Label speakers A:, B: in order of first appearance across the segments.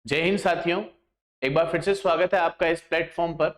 A: जय हिंद साथियों, एक बार फिर से स्वागत है आपका इस प्लेटफॉर्म पर।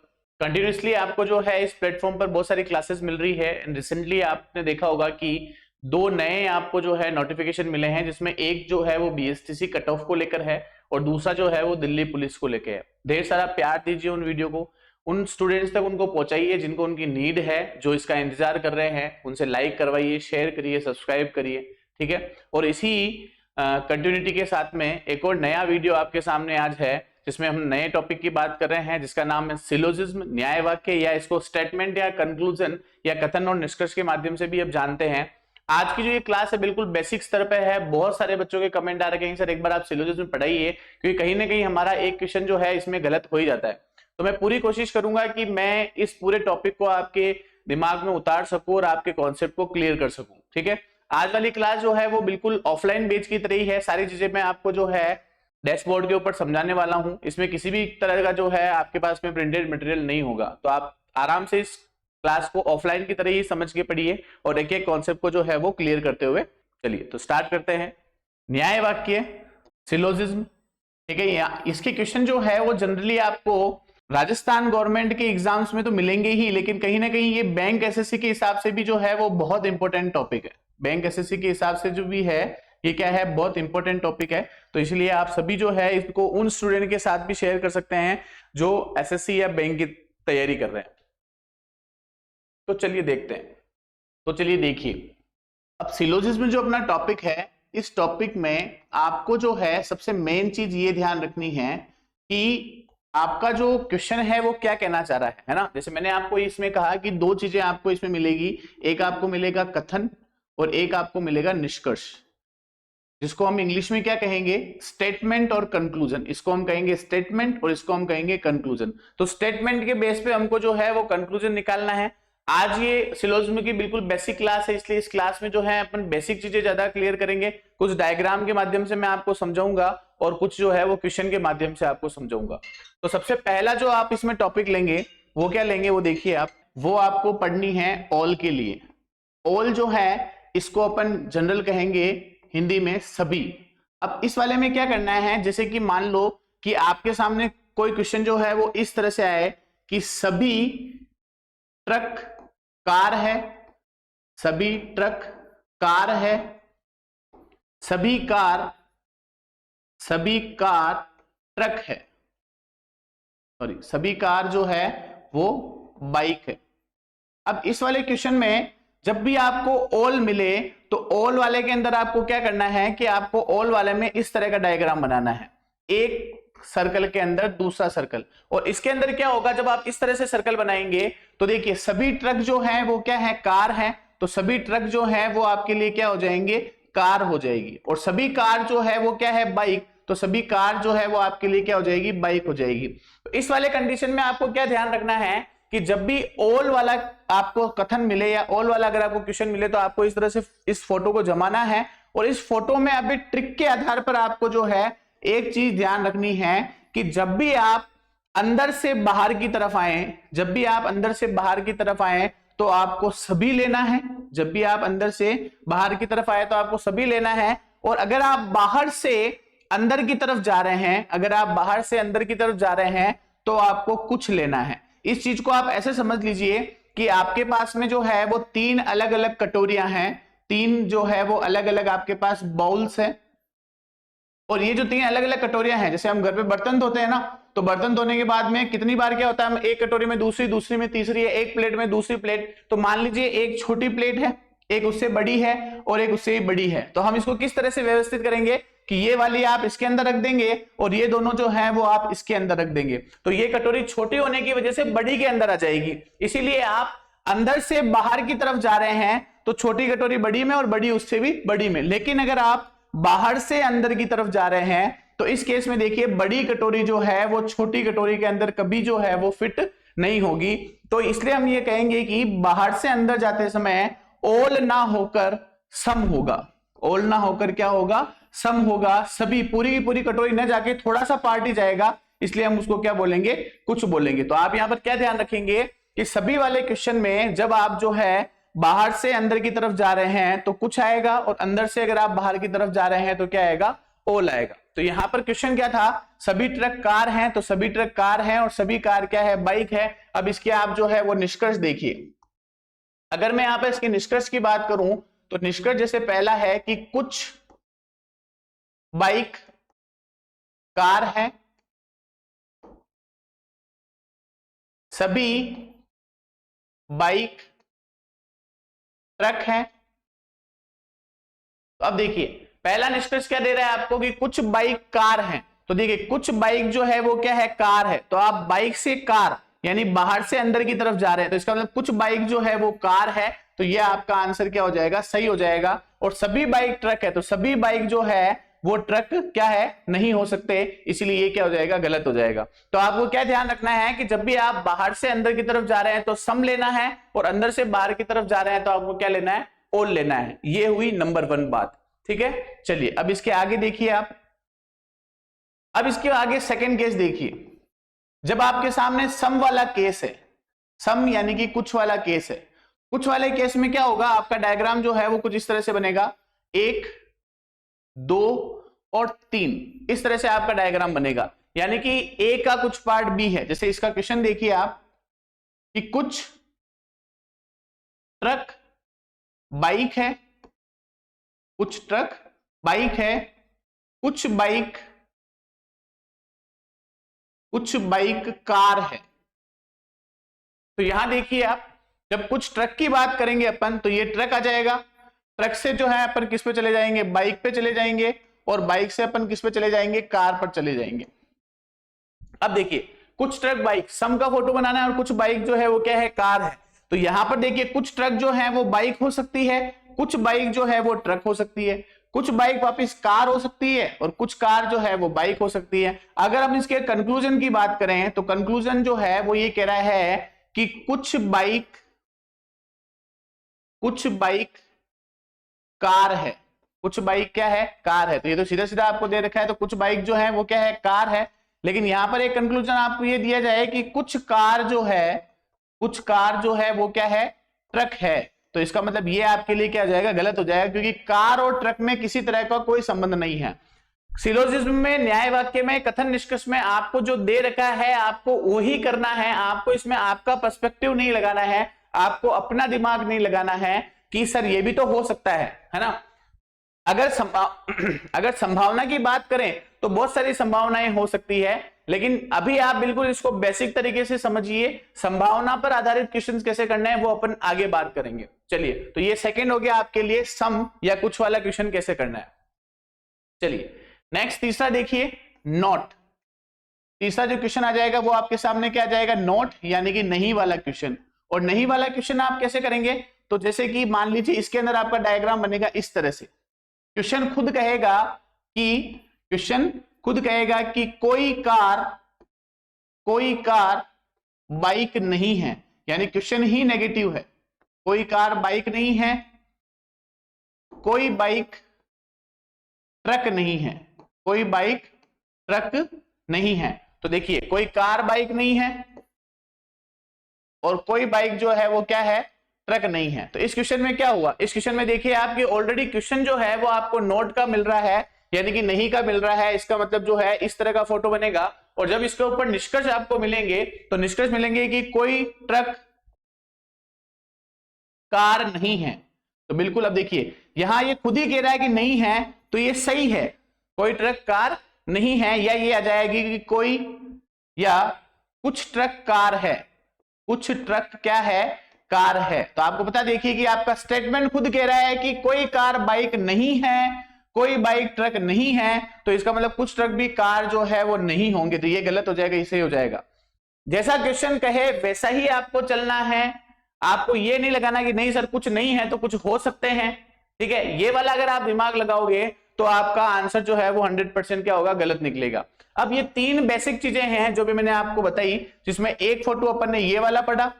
A: कंटिन्यूसली आपको जो है इस प्लेटफॉर्म पर बहुत सारी क्लासेस मिल रही है एंड रिसेंटली आपने देखा होगा कि दो नए आपको जो है नोटिफिकेशन मिले हैं, जिसमें एक जो है वो बीएसटीसी कट ऑफ को लेकर है और दूसरा जो है वो दिल्ली पुलिस को लेकर है। ढेर सारा प्यार दीजिए उन वीडियो को, उन स्टूडेंट्स तक उनको पहुंचाइए जिनको उनकी नीड है, जो इसका इंतजार कर रहे हैं। उनसे लाइक करवाइए, शेयर करिए, सब्सक्राइब करिए, ठीक है। और इसी कंटिन्यूटी के साथ में एक और नया वीडियो आपके सामने आज है, जिसमें हम नए टॉपिक की बात कर रहे हैं, जिसका नाम है सिलोजिज्म, न्याय वाक्य, या इसको स्टेटमेंट या कंक्लूजन या कथन और निष्कर्ष के माध्यम से भी अब जानते हैं। आज की जो ये क्लास है बिल्कुल बेसिक स्तर पे है। बहुत सारे बच्चों के कमेंट आ रहे हैं सर एक बार आप सिलोजिज्म पढ़ाइए, क्योंकि कहीं ना कहीं हमारा एक क्वेश्चन जो है इसमें गलत हो ही जाता है। तो मैं पूरी कोशिश करूंगा कि मैं इस पूरे टॉपिक को आपके दिमाग में उतार सकूं और आपके कॉन्सेप्ट को क्लियर कर सकूं, ठीक है। आज वाली क्लास जो है वो बिल्कुल ऑफलाइन बेच की तरह ही है। सारी चीजें मैं आपको जो है डैशबोर्ड के ऊपर समझाने वाला हूं। इसमें किसी भी तरह का जो है आपके पास में प्रिंटेड मटेरियल नहीं होगा, तो आप आराम से इस क्लास को ऑफलाइन की तरह ही समझ के पढ़िए और एक एक कॉन्सेप्ट को जो है वो क्लियर करते हुए चलिए। तो स्टार्ट करते हैं। न्याय वाक्य, सिलोजिज्म, ठीक है। इसके क्वेश्चन जो है वो जनरली आपको राजस्थान गवर्नमेंट के एग्जाम्स में तो मिलेंगे ही, लेकिन कहीं ना कहीं ये बैंक एसएससी के हिसाब से भी जो है वो बहुत इंपॉर्टेंट टॉपिक है। बैंक एसएससी के हिसाब से जो भी है ये क्या है, बहुत इंपॉर्टेंट टॉपिक है। तो इसलिए आप सभी जो है इसको उन स्टूडेंट के साथ भी शेयर कर सकते हैं जो एसएससी या बैंक की तैयारी कर रहे हैं। तो चलिए देखते हैं। तो चलिए देखिए, अब सिलोजिज्म जो अपना टॉपिक है, इस टॉपिक में आपको जो है सबसे मेन चीज ये ध्यान रखनी है कि आपका जो क्वेश्चन है वो क्या कहना चाह रहा है ना। जैसे मैंने आपको इसमें कहा कि दो चीजें आपको इसमें मिलेगी, एक आपको मिलेगा कथन और एक आपको मिलेगा निष्कर्ष, जिसको हम इंग्लिश में क्या कहेंगे, स्टेटमेंट और कंक्लूजन। इसको हम कहेंगे स्टेटमेंट और इसको हम कहेंगे कंक्लूजन। तो स्टेटमेंट के बेस पे हमको जो है वो कंक्लूजन निकालना है। आज ये सिलोजिज्म की बिल्कुल बेसिक क्लास है, इसलिए इस क्लास में जो है अपन बेसिक चीजें ज्यादा क्लियर करेंगे। कुछ डायग्राम के माध्यम से मैं आपको समझाऊंगा और कुछ जो है वो क्वेश्चन के माध्यम से आपको समझाऊंगा। तो सबसे पहला जो आप इसमें टॉपिक लेंगे वो क्या लेंगे, वो देखिए आप, वो आपको पढ़नी है ऑल के लिए। ऑल जो है इसको अपन जनरल कहेंगे हिंदी में सभी। अब इस वाले में क्या करना है, जैसे कि मान लो कि आपके सामने कोई क्वेश्चन जो है वो इस तरह से आए कि सभी ट्रक कार है, सभी ट्रक कार है, सभी कार ट्रक है, सॉरी सभी कार जो है वो बाइक है। अब इस वाले क्वेश्चन में जब भी आपको ऑल मिले तो ऑल वाले के अंदर आपको क्या करना है कि आपको ऑल वाले में इस तरह का डायग्राम बनाना है, एक सर्कल के अंदर दूसरा सर्कल। और इसके अंदर क्या होगा, जब आप इस तरह से सर्कल बनाएंगे तो देखिए सभी ट्रक जो है वो क्या है, कार है। तो सभी ट्रक जो है वो आपके लिए क्या हो जाएंगे, कार हो जाएगी। और सभी कार जो है वो क्या है, बाइक। तो सभी कार जो है वो आपके लिए क्या हो जाएगी, बाइक हो जाएगी। तो इस वाले कंडीशन में आपको क्या ध्यान रखना है कि जब भी ऑल वाला आपको कथन मिले या ऑल वाला अगर आपको क्वेश्चन मिले तो आपको इस तरह से इस फोटो को जमाना है। और इस फोटो में अभी ट्रिक के आधार पर आपको जो है एक चीज ध्यान रखनी है कि जब भी आप अंदर से बाहर की तरफ आए, जब भी आप अंदर से बाहर की तरफ आए तो आपको सभी लेना है। जब भी आप अंदर से बाहर की तरफ आए तो आपको सभी लेना है। और अगर आप बाहर से अंदर की तरफ जा रहे हैं, अगर आप बाहर से अंदर की तरफ जा रहे हैं तो आपको कुछ लेना है। इस चीज को आप ऐसे समझ लीजिए कि आपके पास में जो है वो तीन अलग अलग कटोरियां हैं, तीन जो है वो अलग अलग आपके पास बाउल्स हैं। और ये जो तीन अलग अलग कटोरियां हैं, जैसे हम घर पे बर्तन धोते हैं ना, तो बर्तन धोने के बाद में कितनी बार क्या होता है, हम एक कटोरी में दूसरी, दूसरी में तीसरी है, एक प्लेट में दूसरी प्लेट। तो मान लीजिए एक छोटी प्लेट है, एक उससे बड़ी है और एक उससे बड़ी है। तो हम इसको किस तरह से व्यवस्थित करेंगे कि ये वाली आप इसके अंदर रख देंगे और ये दोनों जो है वो आप इसके अंदर रख देंगे। तो ये कटोरी छोटी होने की वजह से बड़ी के अंदर आ जाएगी। इसीलिए आप अंदर से बाहर की तरफ जा रहे हैं तो छोटी कटोरी बड़ी में और बड़ी उससे भी बड़ी में। लेकिन अगर आप बाहर से अंदर की तरफ जा रहे हैं तो इस केस में देखिए बड़ी कटोरी जो है वो छोटी कटोरी के अंदर कभी जो है वो फिट नहीं होगी। तो इसलिए हम ये कहेंगे कि बाहर से अंदर जाते समय ऑल ना होकर सम होगा। ऑल ना होकर क्या होगा, सम होगा। सभी पूरी की पूरी कटोरी न जाके थोड़ा सा पार्ट ही जाएगा, इसलिए हम उसको क्या बोलेंगे, कुछ बोलेंगे। तो आप यहां पर क्या ध्यान रखेंगे कि सभी वाले क्वेश्चन में जब आप जो है बाहर से अंदर की तरफ जा रहे हैं तो कुछ आएगा और अंदर से अगर आप बाहर की तरफ जा रहे हैं तो क्या आएगा, ऑल आएगा। तो यहां पर क्वेश्चन क्या था, सभी ट्रक कार हैं, तो सभी ट्रक कार हैं और सभी कार क्या है, बाइक है। अब इसके आप जो है वो निष्कर्ष देखिए। अगर मैं यहां पर इसके निष्कर्ष की बात करूं तो निष्कर्ष जैसे पहला है कि कुछ बाइक कार है, सभी बाइक ट्रक है। तो अब देखिए पहला निष्कर्ष क्या दे रहा है आपको कि कुछ बाइक कार हैं। तो देखिए कुछ बाइक जो है वो क्या है, कार है। तो आप बाइक से कार यानी बाहर से अंदर की तरफ जा रहे हैं, तो इसका मतलब कुछ बाइक जो है वो कार है। तो ये आपका आंसर क्या हो जाएगा, सही हो जाएगा। और सभी बाइक ट्रक है, तो सभी बाइक जो है वो ट्रक क्या है, नहीं हो सकते, इसीलिए ये क्या हो जाएगा, गलत हो जाएगा। तो आपको क्या ध्यान रखना है कि जब भी आप बाहर से अंदर की तरफ जा रहे हैं तो सम लेना है, और अंदर से बाहर की तरफ जा रहे हैं तो आपको क्या लेना है, ऑल लेना है। ये हुई नंबर 1 बात, ठीक है। चलिए अब इसके आगे देखिए आप, अब इसके आगे सेकंड केस देखिए। जब आपके सामने सम वाला केस है, सम यानी कि कुछ वाला केस है, कुछ वाले केस में क्या होगा, आपका डायग्राम जो है वो कुछ इस तरह से बनेगा, 1 2 और 3, इस तरह से आपका डायग्राम बनेगा। यानी कि ए का कुछ पार्ट बी है। जैसे इसका क्वेश्चन देखिए आप कि कुछ ट्रक बाइक है, कुछ ट्रक बाइक है, कुछ बाइक कार है। तो यहां देखिए आप, जब कुछ ट्रक की बात करेंगे अपन तो ये ट्रक आ जाएगा। ट्रक से जो है अपन किस पे चले जाएंगे, बाइक पे चले जाएंगे, और बाइक से अपन किस पे चले जाएंगे, कार पर चले जाएंगे। अब देखिए कुछ ट्रक बाइक, सम का फोटो बनाना है, और कुछ बाइक जो है वो क्या है, कार है। तो यहां पर देखिए कुछ ट्रक जो है वो बाइक हो सकती है, कुछ बाइक जो है वो ट्रक हो सकती है, कुछ बाइक वापिस कार हो सकती है, और कुछ कार जो है वो बाइक हो सकती है। अगर हम इसके कंक्लूजन की बात करें तो कंक्लूजन जो है वो ये कह रहा है कि कुछ बाइक कार है, कुछ बाइक क्या है, कार है। तो ये तो सीधा सीधा आपको दे रखा है, तो कुछ बाइक जो है वो क्या है, कार है। लेकिन यहां पर एक कंक्लूजन आपको ये दिया जाए कि कुछ कार जो है वो क्या है, ट्रक है। तो इसका मतलब ये आपके लिए क्या हो जाएगा, गलत हो जाएगा, क्योंकि कार और ट्रक में किसी तरह का कोई संबंध नहीं है। सिलोजिज्म में, न्याय वाक्य में, कथन निष्कर्ष में आपको जो दे रखा है आपको वही करना है। आपको इसमें आपका पर्सपेक्टिव नहीं लगाना है, आपको अपना दिमाग नहीं लगाना है कि सर ये भी तो हो सकता है ना। अगर संभावना की बात करें तो बहुत सारी संभावनाएं हो सकती है, लेकिन अभी आप बिल्कुल इसको बेसिक तरीके से समझिए। संभावना पर आधारित क्वेश्चन कैसे करना है वो अपन आगे बात करेंगे। चलिए, तो ये सेकंड हो गया आपके लिए, सम या कुछ वाला क्वेश्चन कैसे करना है। चलिए नेक्स्ट तीसरा देखिए, नॉट। तीसरा जो क्वेश्चन आ जाएगा वो आपके सामने क्या आ जाएगा, नॉट यानी कि नहीं वाला क्वेश्चन। और नहीं वाला क्वेश्चन आप कैसे करेंगे, तो जैसे कि मान लीजिए इसके अंदर आपका डायग्राम बनेगा इस तरह से। क्वेश्चन खुद कहेगा कि कोई कार बाइक नहीं है, यानी क्वेश्चन ही नेगेटिव है। कोई कार बाइक नहीं है, कोई बाइक ट्रक नहीं है, कोई बाइक ट्रक नहीं है। तो देखिए कोई कार बाइक नहीं है और कोई बाइक जो है वो क्या है, ट्रक नहीं है। तो इस क्वेश्चन में क्या हुआ, इस क्वेश्चन में देखिए आपके ऑलरेडी क्वेश्चन जो है वो आपको नोट का मिल रहा है, यानी कि नहीं का मिल रहा है। इसका मतलब जो है इस तरह का फोटो बनेगा, और जब इसके ऊपर निष्कर्ष आपको मिलेंगे तो निष्कर्ष मिलेंगे कि कोई ट्रक कार नहीं है। तो बिल्कुल अब देखिए यहां ये खुद ही कह रहा है कि नहीं है, तो ये सही है, कोई ट्रक कार नहीं है। या ये आ जाएगी कि कोई या कुछ ट्रक कार है, कुछ ट्रक क्या है, कार है। तो आपको पता देखिए कि आपका स्टेटमेंट खुद कह रहा है कि कोई कार बाइक नहीं है, कोई बाइक ट्रक नहीं है। तो इसका मतलब कुछ ट्रक भी कार जो है वो नहीं होंगे। तो ये गलत हो जाएगा, इसे हो जाएगा। जैसा क्वेश्चन कहे वैसा ही आपको चलना है। आपको ये नहीं लगाना कि नहीं सर कुछ नहीं है तो कुछ हो सकते हैं, ठीक है। ये वाला अगर आप दिमाग लगाओगे तो आपका आंसर जो है वो 100% क्या होगा, गलत निकलेगा। अब ये 3 बेसिक चीजें हैं जो भी मैंने आपको बताई, जिसमें एक फोटो अपन ने ये वाला पढ़ा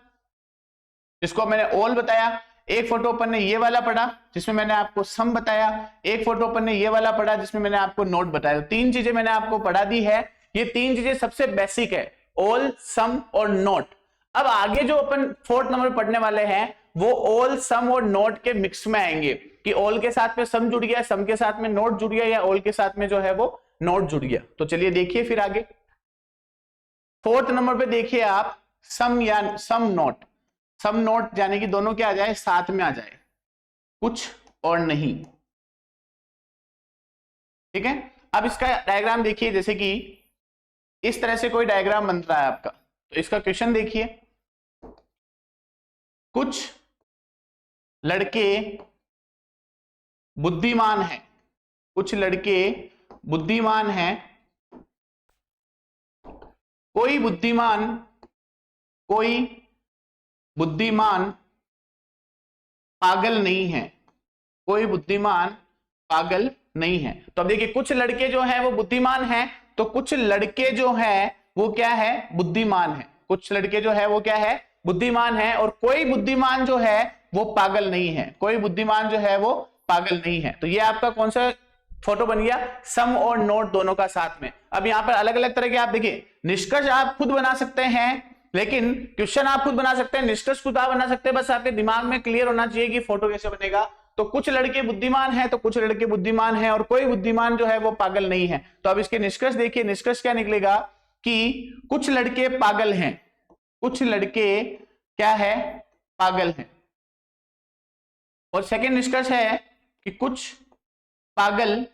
A: जिसको मैंने ऑल बताया, एक फोटो अपन ने ये वाला पढ़ा जिसमें मैंने आपको सम बताया, एक फोटो अपन ने ये वाला पढ़ा जिसमें मैंने आपको नोट बताया। तो 3 चीजें मैंने आपको पढ़ा दी है। ये 3 चीजें सबसे बेसिक है, ऑल, सम और नोट। अब आगे जो अपन 4th नंबर पढ़ने वाले हैं वो ऑल, सम और नोट के मिक्स में आएंगे। कि ऑल के साथ में सम जुड़ गया, सम के साथ में नॉट जुड़ गया, या ऑल के साथ में जो है वो नॉट जुड़ गया। तो चलिए देखिए फिर आगे। फोर्थ नंबर पे देखिए आप, सम या सम नॉट। सम नॉट यानी कि दोनों क्या आ जाए, साथ में आ जाए, कुछ और नहीं। ठीक है, अब इसका डायग्राम देखिए, जैसे कि इस तरह से कोई डायग्राम बन रहा है आपका। तो इसका क्वेश्चन देखिए, कुछ लड़के बुद्धिमान हैं, कुछ लड़के बुद्धिमान हैं, कोई बुद्धिमान पागल नहीं है, कोई बुद्धिमान पागल नहीं है। तो अब देखिए, कुछ लड़के जो हैं वो बुद्धिमान हैं, तो कुछ लड़के जो हैं वो क्या है, बुद्धिमान है। कुछ लड़के जो है वो क्या है, बुद्धिमान है, और कोई बुद्धिमान जो है वो पागल नहीं है, कोई बुद्धिमान जो है वो पागल नहीं है। तो ये आपका कौन सा फोटो बन गया, सम और नोट दोनों का साथ में। अब यहां पर अलग अलग तरह के आप देखिए, निष्कर्ष आप खुद बना सकते हैं, लेकिन क्वेश्चन आप खुद बना सकते हैं, निष्कर्ष खुद आप बना सकते हैं, बस आपके दिमाग में क्लियर होना चाहिए कि फोटो कैसे बनेगा। तो कुछ लड़के बुद्धिमान हैं, तो कुछ लड़के बुद्धिमान हैं, और कोई बुद्धिमान जो है वो पागल नहीं है। तो अब इसके निष्कर्ष देखिए, निष्कर्ष क्या निकलेगा कि कुछ लड़के पागल हैं, कुछ लड़के क्या है, पागल हैं। और सेकंड निष्कर्ष है कि कुछ पागल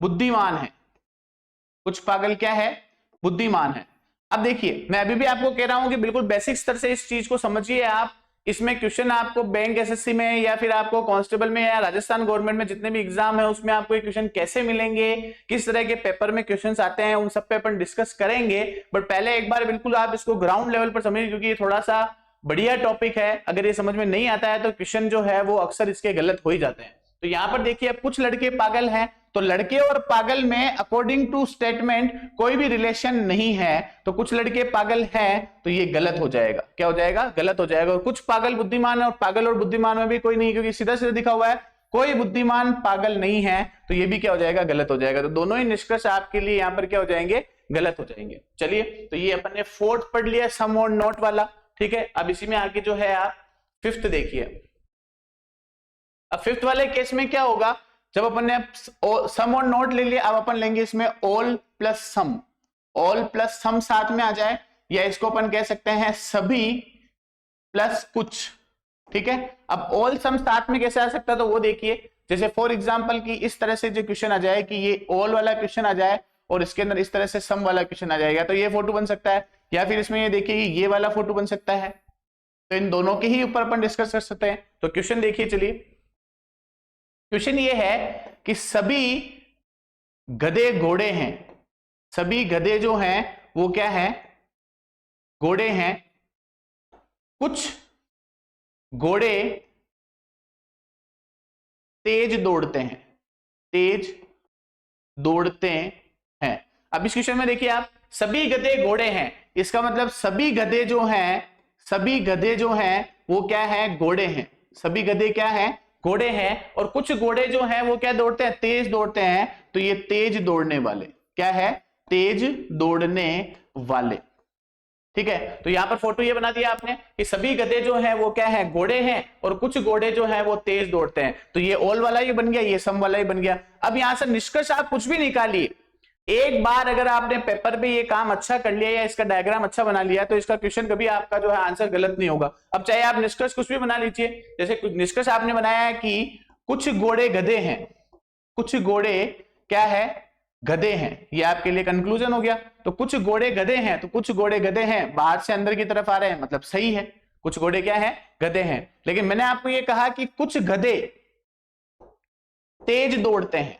A: बुद्धिमान है, कुछ पागल क्या है, बुद्धिमान है। अब देखिए, मैं अभी भी आपको कह रहा हूं कि बिल्कुल बेसिक स्तर से इस चीज को समझिए आप। इसमें क्वेश्चन आपको बैंक एसएससी में या फिर आपको कांस्टेबल में या राजस्थान गवर्नमेंट में जितने भी एग्जाम है उसमें आपको ये क्वेश्चन कैसे मिलेंगे, किस तरह के पेपर में क्वेश्चंस आते हैं, उन सब पे अपन डिस्कस करेंगे। बट पहले एक बार बिल्कुल आप इसको ग्राउंड लेवल पर समझिए, क्योंकि ये थोड़ा सा बढ़िया टॉपिक है। अगर ये समझ में नहीं आता है तो क्वेश्चन जो है वो अक्सर इसके गलत हो ही जाते हैं। तो यहां पर देखिए, अब कुछ लड़के पागल हैं, तो लड़के और पागल में अकॉर्डिंग टू स्टेटमेंट कोई भी रिलेशन नहीं है, तो कुछ लड़के पागल हैं, तो ये गलत हो जाएगा। क्या हो जाएगा, गलत हो जाएगा। और कुछ पागल बुद्धिमान है, और पागल और बुद्धिमान में भी कोई नहीं, क्योंकि सीधा सीधा दिखा हुआ है कोई बुद्धिमान पागल नहीं है, तो ये भी क्या हो जाएगा, गलत हो जाएगा। तो दोनों ही निष्कर्ष आपके लिए यहाँ पर क्या हो जाएंगे, गलत हो जाएंगे। चलिए, तो ये अपन ने फोर्थ पढ़ लिया, सम और नॉट वाला। ठीक है, अब इसी में आगे जो है आप फिफ्थ देखिए। अब फिफ्थ वाले केस में क्या होगा, जब अपन ने सम और नॉट ले लिया, अब अपन लेंगे इसमें ऑल प्लस सम। ऑल प्लस सम साथ में आ जाए, या इसको अपन कह सकते हैं सभी प्लस कुछ। ठीक है, अब ऑल सम साथ में कैसे आ सकता है, तो वो देखिए, जैसे फॉर एग्जांपल की इस तरह से जो क्वेश्चन आ जाए कि ये ऑल वाला क्वेश्चन आ जाए और इसके अंदर इस तरह से सम वाला क्वेश्चन आ जाएगा, तो ये फोटो बन सकता है। या फिर इसमें ये देखिए, ये वाला फोटो बन सकता है। तो इन दोनों के ही ऊपर अपन डिस्कस कर सकते हैं। तो क्वेश्चन देखिए, चलिए क्वेश्चन ये है कि सभी गधे घोड़े हैं, सभी गधे जो हैं वो क्या है, घोड़े हैं। कुछ घोड़े तेज दौड़ते हैं, तेज दौड़ते हैं। अब इस क्वेश्चन में देखिए आप, सभी गधे घोड़े हैं, इसका मतलब सभी गधे जो हैं, सभी गधे जो हैं वो क्या है, घोड़े हैं। सभी गधे क्या हैं, घोड़े हैं। और कुछ घोड़े जो हैं वो क्या दौड़ते हैं, तेज दौड़ते हैं। तो ये तेज दौड़ने वाले क्या है, तेज दौड़ने वाले। ठीक है, तो यहां पर फोटो ये बना दिया आपने कि सभी गधे जो हैं वो क्या है, घोड़े हैं, और कुछ घोड़े जो हैं वो तेज दौड़ते हैं। तो ये ऑल वाला ही बन गया, ये सम वाला ही बन गया। अब यहां से निष्कर्ष आप कुछ भी निकालिए, एक बार अगर आपने पेपर पे ये काम अच्छा कर लिया या इसका डायग्राम अच्छा बना लिया, तो इसका क्वेश्चन कभी आपका जो है आंसर गलत नहीं होगा। अब चाहे आप निष्कर्ष कुछ भी बना लीजिए, जैसे निष्कर्ष आपने बनाया है कि कुछ घोड़े गधे हैं, कुछ घोड़े क्या है, गधे हैं, ये आपके लिए कंक्लूजन हो गया। तो कुछ घोड़े गधे हैं, तो कुछ घोड़े गधे हैं, बाहर से अंदर की तरफ आ रहे हैं, मतलब सही है, कुछ घोड़े क्या है, गधे हैं। लेकिन मैंने आपको ये कहा कि कुछ गधे तेज दौड़ते हैं,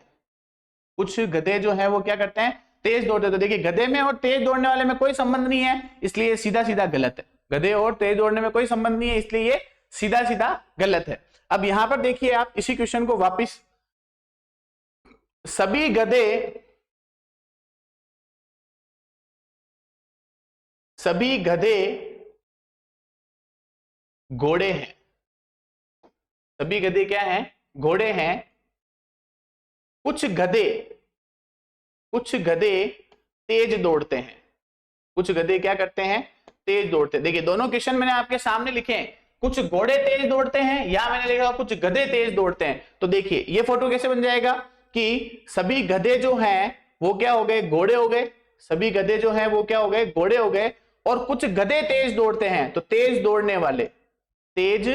A: कुछ गधे जो है वो क्या करते हैं, तेज दौड़ते हैं। तो देखिए, गधे में और तेज दौड़ने वाले में कोई संबंध नहीं है, इसलिए सीधा सीधा गलत है। गधे और तेज दौड़ने में कोई संबंध नहीं है, इसलिए ये सीधा सीधा गलत है। अब यहां पर देखिए आप इसी क्वेश्चन को वापस, सभी गधे घोड़े हैं, सभी गधे क्या हैं, घोड़े हैं। कुछ गधे तेज दौड़ते हैं, कुछ गधे क्या करते हैं, तेज दौड़ते हैं। देखिए, दोनों क्वेश्चन मैंने आपके सामने लिखे हैं, कुछ घोड़े तेज दौड़ते हैं, या मैंने लिखा कुछ गधे तेज दौड़ते हैं। तो देखिए ये फोटो कैसे बन जाएगा कि सभी गधे जो हैं वो क्या हो गए, घोड़े हो गए। सभी गधे जो हैं वो क्या हो गए, घोड़े हो गए। और कुछ गधे तेज दौड़ते हैं, तो तेज दौड़ने वाले, तेज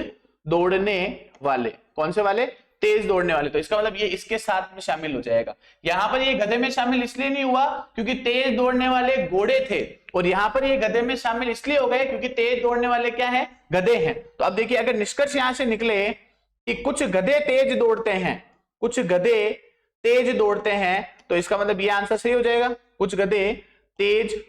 A: दौड़ने वाले, कौन से वाले, तेज दौड़ने वाले। तो इसका मतलब ये इसके साथ में शामिल हो जाएगा। यहां पर ये गधे में शामिल इसलिए नहीं हुआ क्योंकि तेज दौड़ने वाले घोड़े थे, और यहां पर ये गधे में शामिल इसलिए हो गए क्योंकि तेज दौड़ने वाले क्या है, गधे हैं। तो अब देखिए अगर निष्कर्ष यहां से निकले कि कुछ गधे तेज दौड़ते हैं, कुछ गधे तेज दौड़ते हैं, तो इसका मतलब ये आंसर सही हो जाएगा। कुछ गधे तेज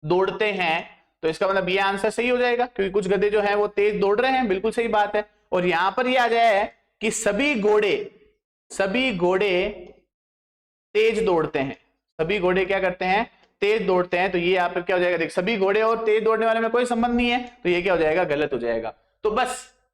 A: दौड़ते हैं, तो इसका मतलब ये आंसर सही हो जाएगा क्योंकि कुछ गधे जो है वो तेज दौड़ रहे हैं, बिल्कुल सही बात है। और यहां पर ये आ जाए कि सभी घोड़े तेज दौड़ते हैं, सभी घोड़े क्या करते हैं, तेज दौड़ते हैं। तो ये यहाँ पर क्या हो जाएगा, देख सभी घोड़े और तेज दौड़ने वाले में कोई संबंध नहीं है, तो ये क्या हो जाएगा, गलत हो जाएगा। तो बस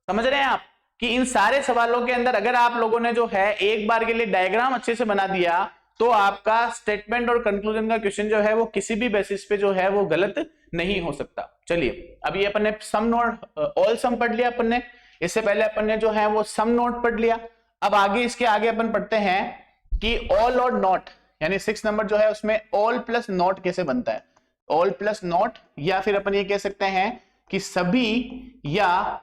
A: समझ रहे हैं आप कि इन सारे सवालों के अंदर अगर आप लोगों ने जो है एक बार के लिए डायग्राम अच्छे से बना दिया तो आपका स्टेटमेंट और कंक्लूजन का क्वेश्चन जो है वो किसी भी बेसिस पे जो है वो गलत नहीं हो सकता। चलिए अभी अपन ने सम नोट ऑल सम पढ़ लिया अपन ने, इससे पहले अपन ने जो है वो सम नोट पढ़ लिया। अब आगे इसके आगे अपन पढ़ते हैं कि ऑल और नॉट, यानी 6 नंबर जो है उसमें ऑल प्लस नॉट कैसे बनता है। ऑल प्लस नॉट, या फिर अपन ये कह सकते हैं कि सभी या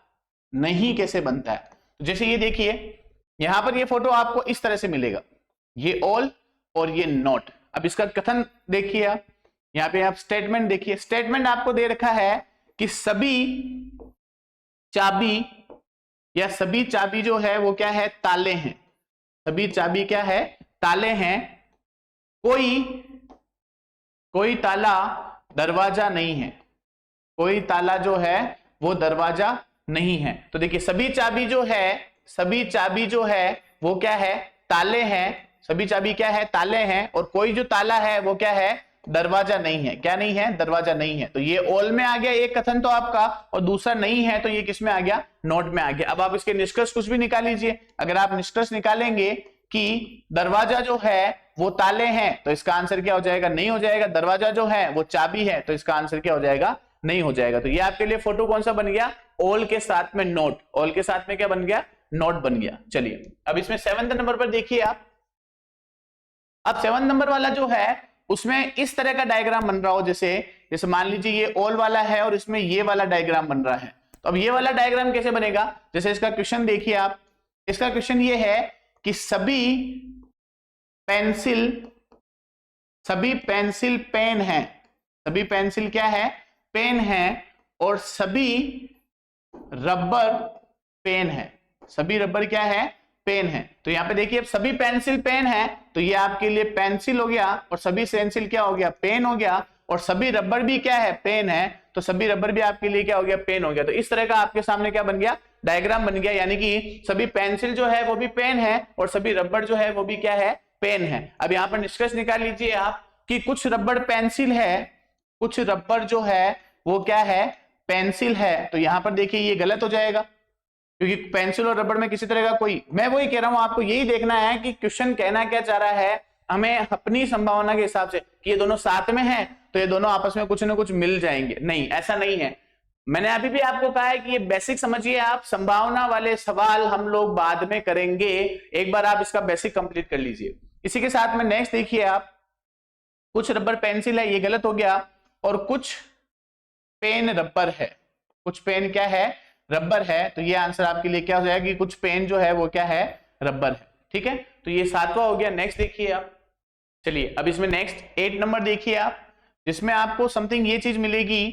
A: नहीं कैसे बनता है। तो जैसे ये देखिए यहां पर ये फोटो आपको इस तरह से मिलेगा, ये ऑल और ये नॉट। अब इसका कथन देखिए आप, यहां पे आप स्टेटमेंट देखिए, स्टेटमेंट आपको दे रखा है कि सभी चाबी या सभी चाबी जो है वो क्या है, ताले हैं। सभी चाबी क्या है, ताले हैं। कोई ताला दरवाजा नहीं है, कोई ताला जो है वो दरवाजा नहीं है। तो देखिए सभी चाबी जो है वो क्या है, ताले हैं। सभी चाबी क्या है, ताले हैं। और कोई जो ताला है वो क्या है, दरवाजा नहीं है। क्या नहीं है, दरवाजा नहीं है। तो ये ऑल में आ गया एक कथन तो आपका, और दूसरा नहीं है तो ये किस में आ गया, नोट में आ गया। अब आप इसके निष्कर्ष कुछ भी निकाल लीजिए। अगर आप निष्कर्ष निकालेंगे कि दरवाजा जो है वो ताले हैं, तो इसका आंसर क्या हो जाएगा, नहीं हो जाएगा। दरवाजा जो है वो चाबी है, तो इसका आंसर क्या हो जाएगा, नहीं हो जाएगा। तो ये आपके लिए फोटो कौन सा बन गया, ऑल के साथ में नोट। ऑल के साथ में क्या बन गया, नोट बन गया। चलिए अब इसमें 7वें नंबर पर देखिए आप। अब 7 नंबर वाला जो है उसमें इस तरह का डायग्राम बन रहा हो, जैसे मान लीजिए ये ऑल वाला है और इसमें ये वाला डायग्राम बन रहा है। तो अब ये वाला डायग्राम कैसे बनेगा, जैसे इसका क्वेश्चन देखिए आप। इसका क्वेश्चन ये है कि सभी पेंसिल पेन है, सभी पेंसिल क्या है, पेन है। और सभी रबर पेन है, सभी रबर क्या है, पेन है। तो यहां पे देखिए अब सभी पेंसिल पेन है, तो ये आपके लिए पेंसिल हो गया, और सभी पेंसिल क्या हो गया, पेन हो गया। और सभी रबर भी क्या है, पेन है, तो सभी रबर भी आपके लिए क्या हो गया, पेन हो गया। तो इस तरह का आपके सामने क्या बन गया, डायग्राम बन गया। यानी कि सभी पेंसिल जो है वो भी पेन है, और सभी रबर जो है वो भी क्या है, पेन है। अब यहाँ पर निष्कर्ष निकाल लीजिए आप कि कुछ रबर पेंसिल है, कुछ रबर जो है वो क्या है, पेंसिल है। तो यहां पर देखिए ये गलत हो जाएगा, क्योंकि पेंसिल और रबर में किसी तरह का कोई, मैं वही कह रहा हूं आपको, यही देखना है कि क्वेश्चन कहना क्या चाह रहा है हमें अपनी संभावना के हिसाब से कि ये दोनों साथ में हैं तो ये दोनों आपस में कुछ ना कुछ मिल जाएंगे। नहीं, ऐसा नहीं है। मैंने अभी भी आपको कहा है कि ये बेसिक समझिए आप, संभावना वाले सवाल हम लोग बाद में करेंगे, एक बार आप इसका बेसिक कंप्लीट कर लीजिए। इसी के साथ में नेक्स्ट देखिए आप, कुछ रबर पेंसिल है, ये गलत हो गया। और कुछ पेन रबर है, कुछ पेन क्या है, रबर है। तो ये आंसर आपके लिए क्या हो जाएगा कि कुछ पेन जो है वो क्या है, रबर है। ठीक है, तो ये 7वां हो गया। नेक्स्ट देखिए आप। चलिए अब इसमें नेक्स्ट 8 नंबर देखिए आप, जिसमें आपको समथिंग ये चीज मिलेगी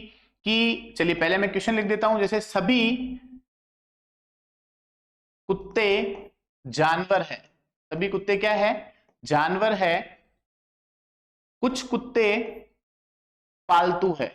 A: कि, चलिए पहले मैं क्वेश्चन लिख देता हूं। जैसे सभी कुत्ते जानवर है, सभी कुत्ते क्या है, जानवर है। कुछ कुत्ते पालतू है,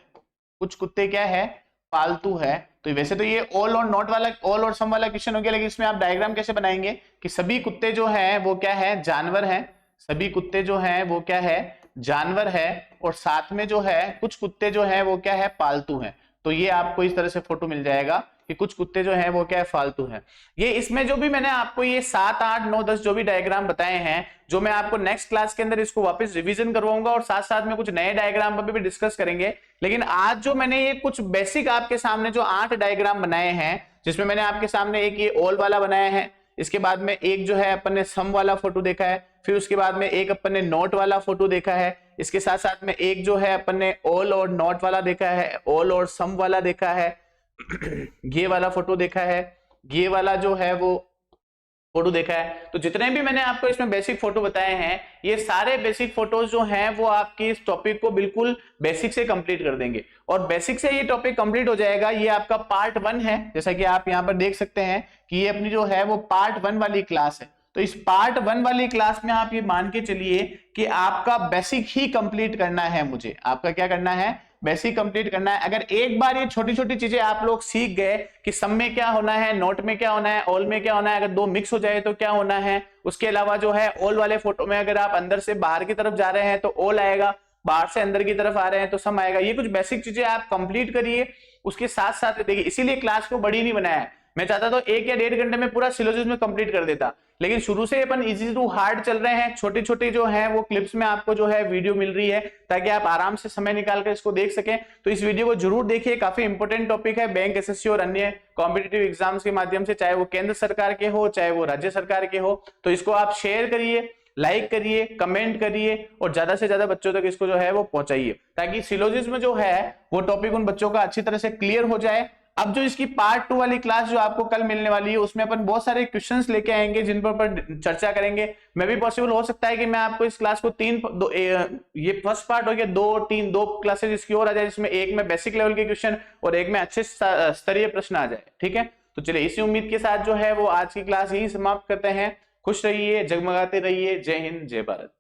A: कुछ कुत्ते क्या है, पालतू है। तो वैसे तो ये ऑल और नॉट वाला, ऑल और सम वाला क्वेश्चन हो गया, लेकिन इसमें आप डायग्राम कैसे बनाएंगे कि सभी कुत्ते जो हैं वो क्या है, जानवर हैं। सभी कुत्ते जो हैं वो क्या है, जानवर है। और साथ में जो है कुछ कुत्ते जो हैं वो क्या है, पालतू हैं। तो ये आपको इस तरह से फोटो मिल जाएगा कि कुछ कुत्ते जो हैं वो क्या है, फालतू हैं। ये इसमें जो भी मैंने आपको ये 7, 8, 9, 10 जो भी डायग्राम बताए हैं, जो मैं आपको नेक्स्ट क्लास के अंदर इसको वापस रिवीजन करवाऊंगा और साथ साथ में कुछ नए डायग्राम पर भी डिस्कस करेंगे। लेकिन आज जो मैंने ये कुछ बेसिक आपके सामने जो 8 डायग्राम बनाए हैं, जिसमें मैंने आपके सामने एक ये ऑल वाला बनाया है, इसके बाद में एक जो है अपन ने सम वाला फोटो देखा है, फिर उसके बाद में एक अपन ने नॉट वाला फोटो देखा है, इसके साथ साथ में एक जो है अपन ने ऑल और नॉट वाला देखा है, ऑल और सम वाला देखा है, ये वाला फोटो देखा है, ये वाला जो है वो फोटो देखा है। तो जितने भी मैंने आपको इसमें बेसिक फोटो बताए हैं, ये सारे बेसिक फोटोज जो हैं वो आपकी इस टॉपिक को बिल्कुल बेसिक से कंप्लीट कर देंगे। और बेसिक से ये टॉपिक कंप्लीट हो जाएगा। ये आपका पार्ट 1 है, जैसा कि आप यहाँ पर देख सकते हैं कि ये अपनी जो है वो पार्ट 1 वाली क्लास है। तो इस पार्ट 1 वाली क्लास में आप ये मान के चलिए कि आपका बेसिक ही कंप्लीट करना है। मुझे आपका क्या करना है, बेसिक कंप्लीट करना है। अगर एक बार ये छोटी छोटी चीजें आप लोग सीख गए कि सम में क्या होना है, नोट में क्या होना है, ऑल में क्या होना है, अगर दो मिक्स हो जाए तो क्या होना है, उसके अलावा जो है ऑल वाले फोटो में अगर आप अंदर से बाहर की तरफ जा रहे हैं तो ऑल आएगा, बाहर से अंदर की तरफ आ रहे हैं तो सम आएगा। ये कुछ बेसिक चीजें आप कंप्लीट करिए। उसके साथ साथ देखिए, इसीलिए क्लास को बड़ी नहीं बनाया है। मैं चाहता तो 1 या 1.5 घंटे में पूरा सिलेबस में कंप्लीट कर देता, लेकिन शुरू से अपन इजी टू हार्ड चल रहे हैं। छोटी छोटी जो है वो क्लिप्स में आपको जो है वीडियो मिल रही है, ताकि आप आराम से समय निकाल कर इसको देख सकें। तो इस वीडियो को जरूर देखिए, काफी इंपॉर्टेंट टॉपिक है बैंक, एसएससी और अन्य कॉम्पिटिटिव एग्जाम्स के माध्यम से, चाहे वो केंद्र सरकार के हो चाहे वो राज्य सरकार के हो। तो इसको आप शेयर करिए, लाइक करिए, कमेंट करिए और ज्यादा से ज्यादा बच्चों तक इसको जो है वो पहुंचाइए, ताकि सिलोजिज्म में जो है वो टॉपिक उन बच्चों का अच्छी तरह से क्लियर हो जाए। अब जो इसकी पार्ट 2 वाली क्लास जो आपको कल मिलने वाली है, उसमें अपन बहुत सारे क्वेश्चंस लेके आएंगे जिन पर अपन चर्चा करेंगे। मैं भी पॉसिबल हो सकता है कि मैं आपको इस क्लास को ये फर्स्ट पार्ट हो गया, 2 क्लासेस इसकी और आ जाए, जिसमें एक में बेसिक लेवल के क्वेश्चन और एक में अच्छे स्तरीय प्रश्न आ जाए। ठीक है, तो चलिए इसी उम्मीद के साथ जो है वो आज की क्लास यही समाप्त करते हैं। खुश रहिए, जगमगाते रहिए। जय हिंद, जय भारत।